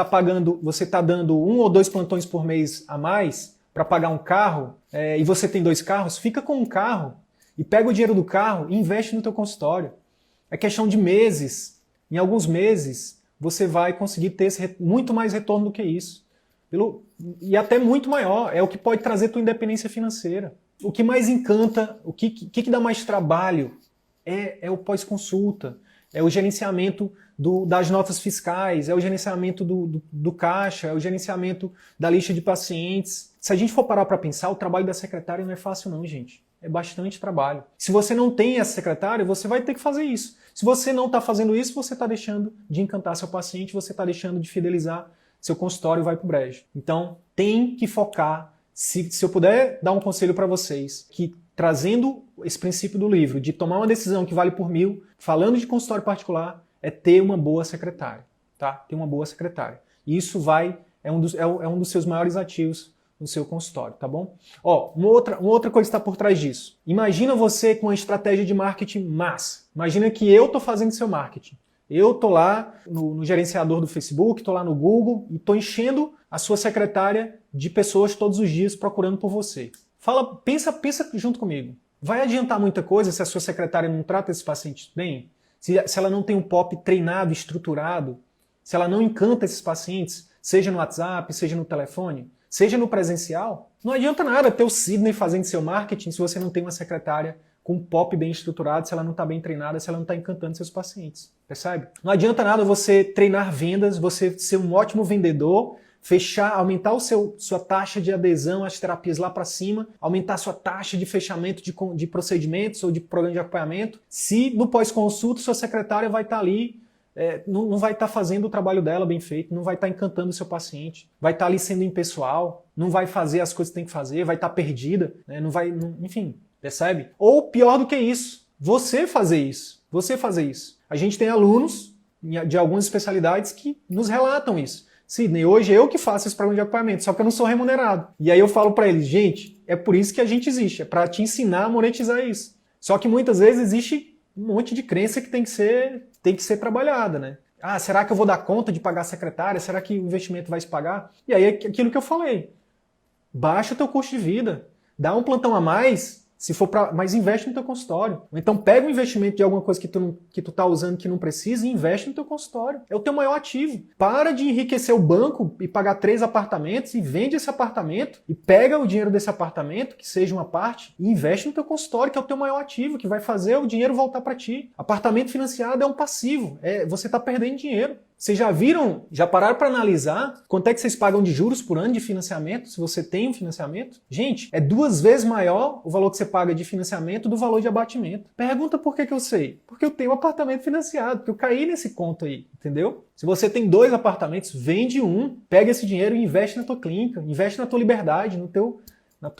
você tá dando 1 ou 2 plantões por mês a mais para pagar um carro, e você tem 2 carros, fica com um carro e pega o dinheiro do carro e investe no teu consultório. É questão de meses. Em alguns meses, você vai conseguir ter muito mais retorno do que isso. E até muito maior. É o que pode trazer tua independência financeira. O que mais encanta, o que dá mais trabalho é o pós-consulta, é o gerenciamento das notas fiscais, é o gerenciamento do caixa, é o gerenciamento da lista de pacientes. Se a gente for parar para pensar, o trabalho da secretária não é fácil não, gente. É bastante trabalho. Se você não tem essa secretária, você vai ter que fazer isso. Se você não está fazendo isso, você está deixando de encantar seu paciente, você está deixando de fidelizar seu consultório e vai para o brejo. Então, tem que focar. Se eu puder dar um conselho para vocês, que trazendo esse princípio do livro, de tomar uma decisão que vale por 1000, falando de consultório particular, é ter uma boa secretária. Tá? Ter uma boa secretária. E isso é um dos seus maiores ativos no seu consultório, tá bom? Uma outra coisa que está por trás disso. Imagina você com uma estratégia de marketing massa. Imagina que eu estou fazendo seu marketing. Eu estou lá no gerenciador do Facebook, estou lá no Google e estou enchendo a sua secretária de pessoas todos os dias procurando por você. Pensa junto comigo. Vai adiantar muita coisa se a sua secretária não trata esses pacientes bem? Se ela não tem um POP treinado, estruturado? Se ela não encanta esses pacientes, seja no WhatsApp, seja no telefone? Seja no presencial, não adianta nada ter o Sidney fazendo seu marketing se você não tem uma secretária com um POP bem estruturado, se ela não está bem treinada, se ela não está encantando seus pacientes. Percebe? Não adianta nada você treinar vendas, você ser um ótimo vendedor, aumentar sua taxa de adesão às terapias lá para cima, aumentar sua taxa de fechamento de procedimentos ou de programa de acompanhamento, se no pós-consulta sua secretária vai estar ali não vai estar fazendo o trabalho dela bem feito, não vai estar encantando o seu paciente, vai estar ali sendo impessoal, não vai fazer as coisas que tem que fazer, vai estar perdida, né? Enfim, percebe? Ou pior do que isso, você fazer isso. A gente tem alunos de algumas especialidades que nos relatam isso. Sidney, hoje eu que faço esse programa de acompanhamento, só que eu não sou remunerado. E aí eu falo para eles, gente, é por isso que a gente existe, é para te ensinar a monetizar isso. Só que muitas vezes existe um monte de crença que tem que ser trabalhada, né? Será que eu vou dar conta de pagar a secretária? Será que o investimento vai se pagar? E aí é aquilo que eu falei. Baixa o teu custo de vida. Dá um plantão a mais, mas investe no teu consultório. Ou então pega um investimento de alguma coisa que tu tá usando que não precisa e investe no teu consultório. É o teu maior ativo. Para de enriquecer o banco e pagar 3 apartamentos e vende esse apartamento e pega o dinheiro desse apartamento, que seja uma parte, e investe no teu consultório, que é o teu maior ativo, que vai fazer o dinheiro voltar para ti. Apartamento financiado é um passivo. Você tá perdendo dinheiro. Vocês já pararam para analisar quanto é que vocês pagam de juros por ano de financiamento, se você tem um financiamento? Gente, é 2 vezes maior o valor que você paga de financiamento do valor de abatimento. Pergunta por que eu sei? Porque eu tenho um apartamento financiado, porque eu caí nesse conto aí, entendeu? Se você tem 2 apartamentos, vende um, pega esse dinheiro e investe na tua clínica, investe na tua liberdade, na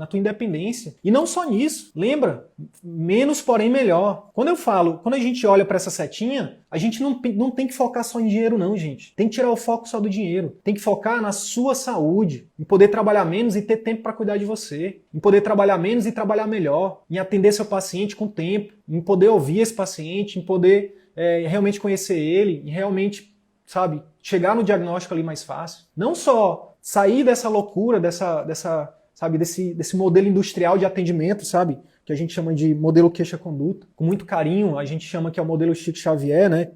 tua independência. E não só nisso, lembra, menos porém melhor. Quando a gente olha para essa setinha, a gente não tem que focar só em dinheiro não, gente. Tem que tirar o foco só do dinheiro. Tem que focar na sua saúde, em poder trabalhar menos e ter tempo para cuidar de você, em poder trabalhar menos e trabalhar melhor, em atender seu paciente com tempo, em poder ouvir esse paciente, em poder realmente conhecer ele, em realmente, sabe, chegar no diagnóstico ali mais fácil. Não só sair dessa loucura, desse modelo industrial de atendimento, sabe? Que a gente chama de modelo queixa-conduta. Com muito carinho, a gente chama que é o modelo Chico Xavier, né?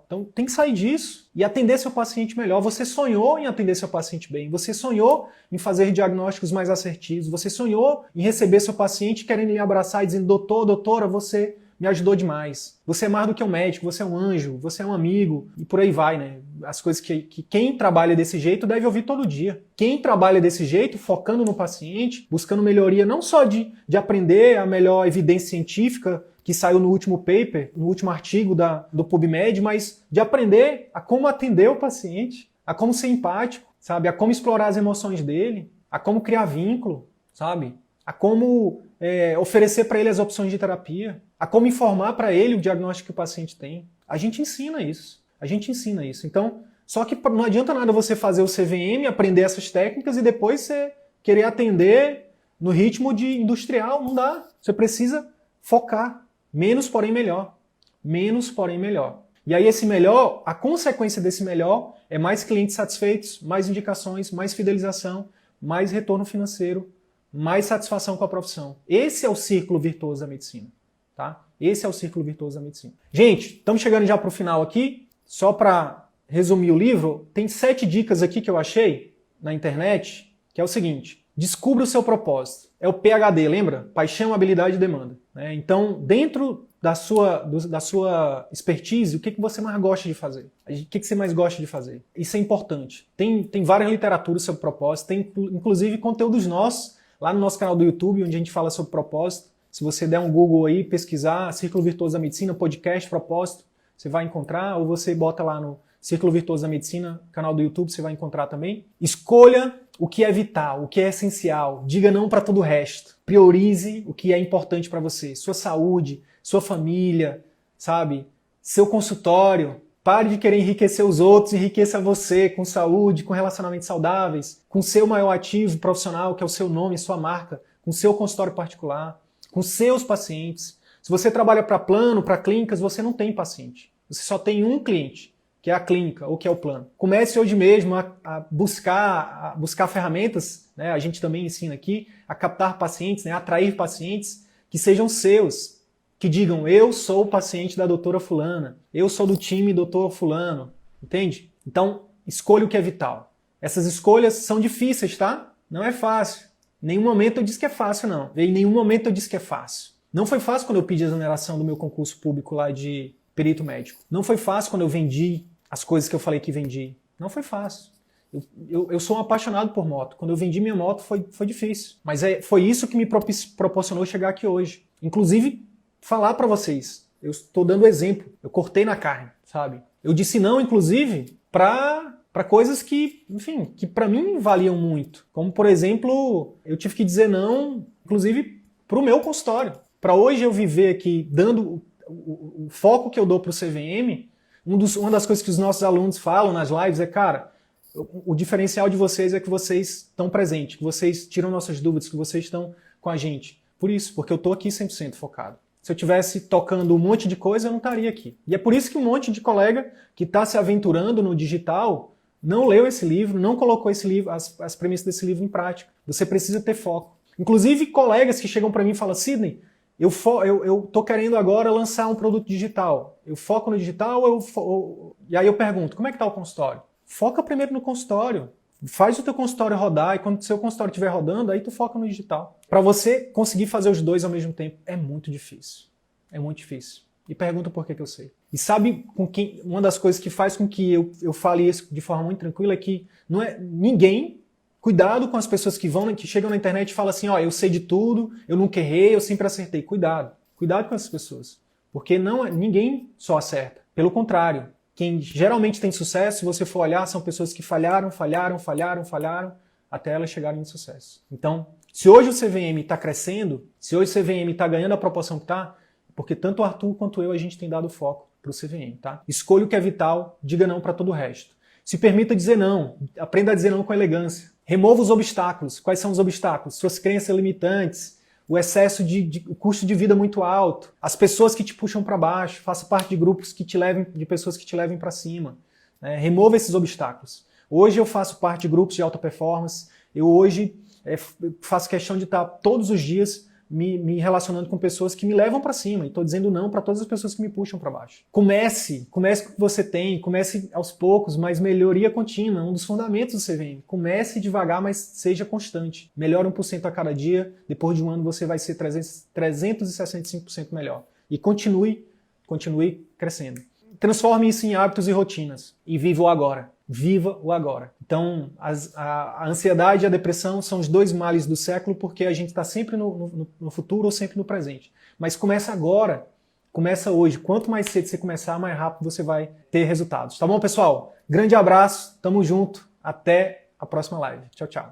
Então tem que sair disso e atender seu paciente melhor. Você sonhou em atender seu paciente bem. Você sonhou em fazer diagnósticos mais assertivos. Você sonhou em receber seu paciente querendo lhe abraçar e dizendo: doutor, doutora, você me ajudou demais. Você é mais do que um médico, você é um anjo, você é um amigo, e por aí vai, né? As coisas que quem trabalha desse jeito deve ouvir todo dia. Quem trabalha desse jeito, focando no paciente, buscando melhoria não só de aprender a melhor evidência científica que saiu no último paper, no último artigo do PubMed, mas de aprender a como atender o paciente, a como ser empático, sabe? A como explorar as emoções dele, a como criar vínculo, sabe? A como oferecer para ele as opções de terapia, a como informar para ele o diagnóstico que o paciente tem. A gente ensina isso. Então, só que não adianta nada você fazer o CVM, aprender essas técnicas e depois você querer atender no ritmo de industrial. Não dá. Você precisa focar. Menos, porém melhor. Menos, porém melhor. E aí esse melhor, a consequência desse melhor é mais clientes satisfeitos, mais indicações, mais fidelização, mais retorno financeiro, mais satisfação com a profissão. Esse é o círculo virtuoso da medicina, tá? Esse é o círculo virtuoso da medicina. Gente, estamos chegando já para o final aqui. Só para resumir o livro, tem 7 dicas aqui que eu achei na internet, que é o seguinte: descubra o seu propósito. É o PHD, lembra? Paixão, habilidade e demanda. Né? Então, dentro da sua expertise, o que você mais gosta de fazer? O que você mais gosta de fazer? Isso é importante. Tem várias literaturas sobre propósito, tem inclusive conteúdos nossos lá no nosso canal do YouTube, onde a gente fala sobre propósito. Se você der um Google aí, pesquisar Círculo Virtuoso da Medicina, podcast, propósito, você vai encontrar, ou você bota lá no Círculo Virtuoso da Medicina, canal do YouTube, você vai encontrar também. Escolha o que é vital, o que é essencial. Diga não para todo o resto. Priorize o que é importante para você. Sua saúde, sua família, sabe? Seu consultório. Pare de querer enriquecer os outros, enriqueça você com saúde, com relacionamentos saudáveis, com seu maior ativo profissional, que é o seu nome, sua marca, com seu consultório particular, com seus pacientes. Se você trabalha para plano, para clínicas, você não tem paciente. Você só tem um cliente, que é a clínica ou que é o plano. Comece hoje mesmo a buscar ferramentas, né? A gente também ensina aqui, a captar pacientes, né? A atrair pacientes que sejam seus, que digam: eu sou o paciente da doutora fulana, eu sou do time doutor fulano, entende? Então, escolha o que é vital. Essas escolhas são difíceis, tá? Não é fácil. Em nenhum momento eu disse que é fácil, não. Em nenhum momento eu disse que é fácil. Não foi fácil quando eu pedi a exoneração do meu concurso público lá de perito médico. Não foi fácil quando eu vendi as coisas que eu falei que vendi. Não foi fácil. Eu sou um apaixonado por moto. Quando eu vendi minha moto foi difícil. Mas foi isso que me proporcionou chegar aqui hoje. Inclusive, falar para vocês. Eu estou dando exemplo. Eu cortei na carne, sabe? Eu disse não, inclusive, para coisas que, enfim, que para mim valiam muito. Como, por exemplo, eu tive que dizer não, inclusive, para o meu consultório. Para hoje eu viver aqui dando o foco que eu dou para o CVM, uma das coisas que os nossos alunos falam nas lives é: cara, o diferencial de vocês é que vocês estão presentes, que vocês tiram nossas dúvidas, que vocês estão com a gente. Por isso, porque eu estou aqui 100% focado. Se eu estivesse tocando um monte de coisa, eu não estaria aqui. E é por isso que um monte de colega que está se aventurando no digital não leu esse livro, não colocou esse livro, as premissas desse livro em prática. Você precisa ter foco. Inclusive, colegas que chegam para mim e falam: Sidney, eu tô querendo agora lançar um produto digital. Eu foco no digital, e aí eu pergunto: como é que está o consultório? Foca primeiro no consultório. Faz o teu consultório rodar, e quando o seu consultório estiver rodando, aí tu foca no digital. Para você conseguir fazer os dois ao mesmo tempo, é muito difícil. É muito difícil. E pergunta por que eu sei. E sabe uma das coisas que faz com que eu fale isso de forma muito tranquila é que não é ninguém. Cuidado com as pessoas que chegam na internet e falam assim: ó, eu sei de tudo, eu nunca errei, eu sempre acertei. Cuidado. Cuidado com essas pessoas. Porque ninguém só acerta. Pelo contrário, quem geralmente tem sucesso, se você for olhar, são pessoas que falharam, até elas chegarem no sucesso. Então, se hoje o CVM está crescendo, se hoje o CVM está ganhando a proporção que está, porque tanto o Arthur quanto eu, a gente tem dado foco para o CVM, tá? Escolha o que é vital, diga não para todo o resto. Se permita dizer não, aprenda a dizer não com elegância. Remova os obstáculos. Quais são os obstáculos? Suas crenças limitantes, o excesso o custo de vida muito alto, as pessoas que te puxam para baixo, faça parte de grupos de pessoas que te levem para cima. Remova esses obstáculos. Hoje eu faço parte de grupos de alta performance, eu hoje faço questão de estar todos os dias me relacionando com pessoas que me levam para cima, e estou dizendo não para todas as pessoas que me puxam para baixo. Comece com o que você tem, comece aos poucos, mas melhoria contínua, um dos fundamentos do CVM. Comece devagar, mas seja constante. Melhore 1% a cada dia, depois de um ano você vai ser 365% melhor. E continue crescendo. Transforme isso em hábitos e rotinas, e viva o agora. Viva o agora. Então, a ansiedade e a depressão são os dois males do século, porque a gente está sempre no futuro ou sempre no presente. Mas começa agora, começa hoje. Quanto mais cedo você começar, mais rápido você vai ter resultados. Tá bom, pessoal? Grande abraço, tamo junto, até a próxima live. Tchau, tchau.